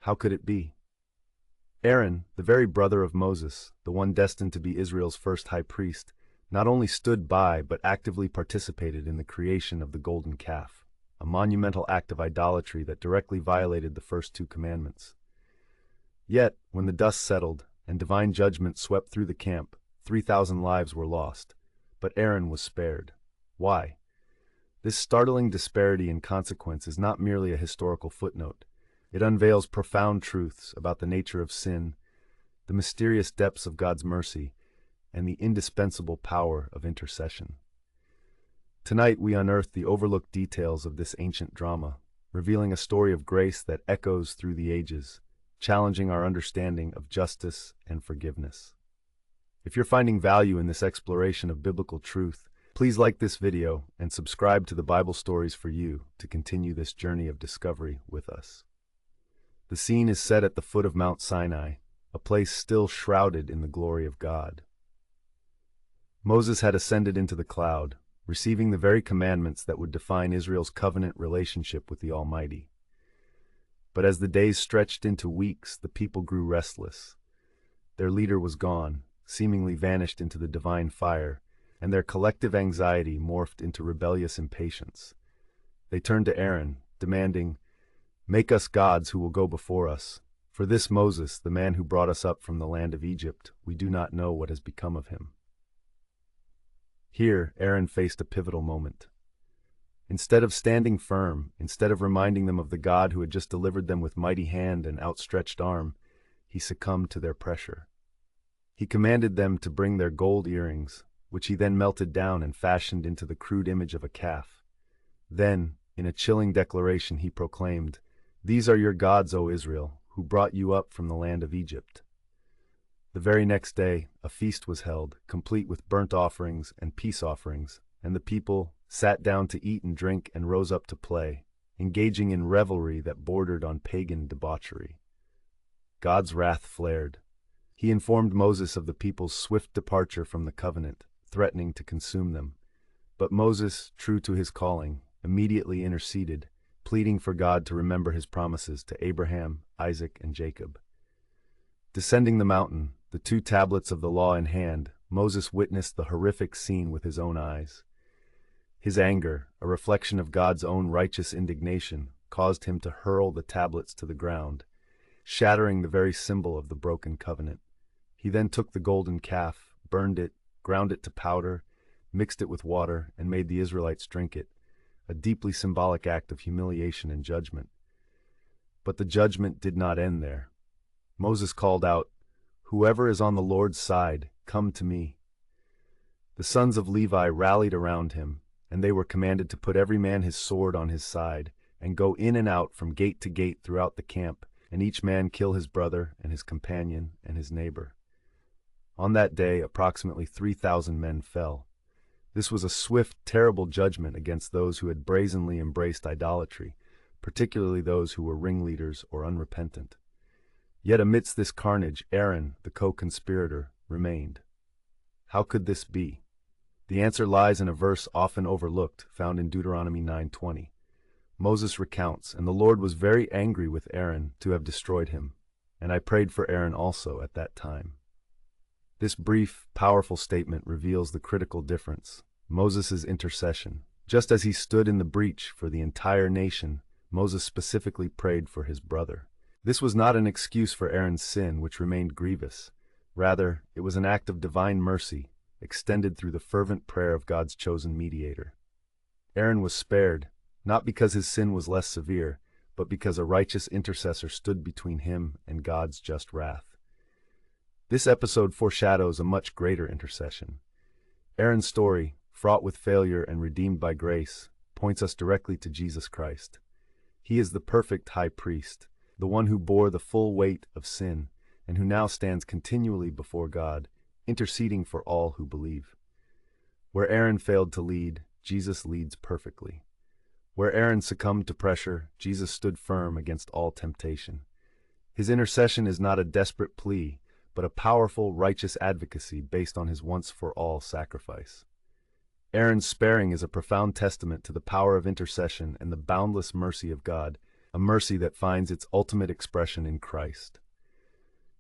How could it be? Aaron, the very brother of Moses, the one destined to be Israel's first high priest, not only stood by but actively participated in the creation of the golden calf, a monumental act of idolatry that directly violated the first two commandments. Yet, when the dust settled and divine judgment swept through the camp, 3,000 lives were lost, but Aaron was spared. Why? This startling disparity in consequence is not merely a historical footnote. It unveils profound truths about the nature of sin, the mysterious depths of God's mercy, and the indispensable power of intercession. Tonight we unearth the overlooked details of this ancient drama, revealing a story of grace that echoes through the ages, challenging our understanding of justice and forgiveness. If you're finding value in this exploration of biblical truth, please like this video and subscribe to the Bible Stories for You to continue this journey of discovery with us. The scene is set at the foot of Mount Sinai, a place still shrouded in the glory of God. Moses had ascended into the cloud, receiving the very commandments that would define Israel's covenant relationship with the Almighty. But as the days stretched into weeks, the people grew restless. Their leader was gone, seemingly vanished into the divine fire, and their collective anxiety morphed into rebellious impatience. They turned to Aaron, demanding, "Make us gods who will go before us. For this Moses, the man who brought us up from the land of Egypt, we do not know what has become of him." Here, Aaron faced a pivotal moment. Instead of standing firm, instead of reminding them of the God who had just delivered them with mighty hand and outstretched arm, he succumbed to their pressure. He commanded them to bring their gold earrings, which he then melted down and fashioned into the crude image of a calf. Then, in a chilling declaration, he proclaimed, "These are your gods, O Israel, who brought you up from the land of Egypt." The very next day, a feast was held, complete with burnt offerings and peace offerings, and the people sat down to eat and drink and rose up to play, engaging in revelry that bordered on pagan debauchery. God's wrath flared. He informed Moses of the people's swift departure from the covenant, threatening to consume them. But Moses, true to his calling, immediately interceded, pleading for God to remember his promises to Abraham, Isaac, and Jacob. Descending the mountain, the 2 tablets of the law in hand, Moses witnessed the horrific scene with his own eyes. His anger, a reflection of God's own righteous indignation, caused him to hurl the tablets to the ground, shattering the very symbol of the broken covenant. He then took the golden calf, burned it, ground it to powder, mixed it with water, and made the Israelites drink it, a deeply symbolic act of humiliation and judgment. But the judgment did not end there. Moses called out, "Whoever is on the Lord's side, come to me." The sons of Levi rallied around him, and they were commanded to put every man his sword on his side, and go in and out from gate to gate throughout the camp, and each man kill his brother and his companion and his neighbor. On that day, approximately 3,000 men fell. This was a swift, terrible judgment against those who had brazenly embraced idolatry, particularly those who were ringleaders or unrepentant. Yet amidst this carnage, Aaron, the co-conspirator, remained. How could this be? The answer lies in a verse often overlooked, found in Deuteronomy 9:20. Moses recounts, "And the Lord was very angry with Aaron to have destroyed him, and I prayed for Aaron also at that time." This brief, powerful statement reveals the critical difference: Moses' intercession. Just as he stood in the breach for the entire nation, Moses specifically prayed for his brother. This was not an excuse for Aaron's sin, which remained grievous. Rather, it was an act of divine mercy, extended through the fervent prayer of God's chosen mediator. Aaron was spared, not because his sin was less severe, but because a righteous intercessor stood between him and God's just wrath. This episode foreshadows a much greater intercession. Aaron's story, fraught with failure and redeemed by grace, points us directly to Jesus Christ. He is the perfect high priest, the one who bore the full weight of sin, and who now stands continually before God, interceding for all who believe. Where Aaron failed to lead, Jesus leads perfectly. Where Aaron succumbed to pressure, Jesus stood firm against all temptation. His intercession is not a desperate plea, but a powerful, righteous advocacy based on his once-for-all sacrifice. Aaron's sparing is a profound testament to the power of intercession and the boundless mercy of God, a mercy that finds its ultimate expression in Christ.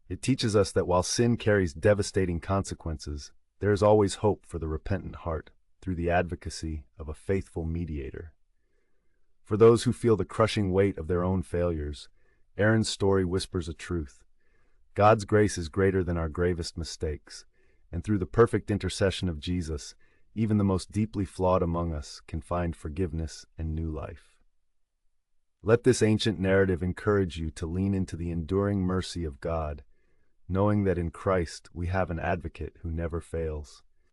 It teaches us that while sin carries devastating consequences, there is always hope for the repentant heart through the advocacy of a faithful mediator. For those who feel the crushing weight of their own failures, Aaron's story whispers a truth. God's grace is greater than our gravest mistakes, and through the perfect intercession of Jesus, even the most deeply flawed among us can find forgiveness and new life. Let this ancient narrative encourage you to lean into the enduring mercy of God, knowing that in Christ we have an advocate who never fails.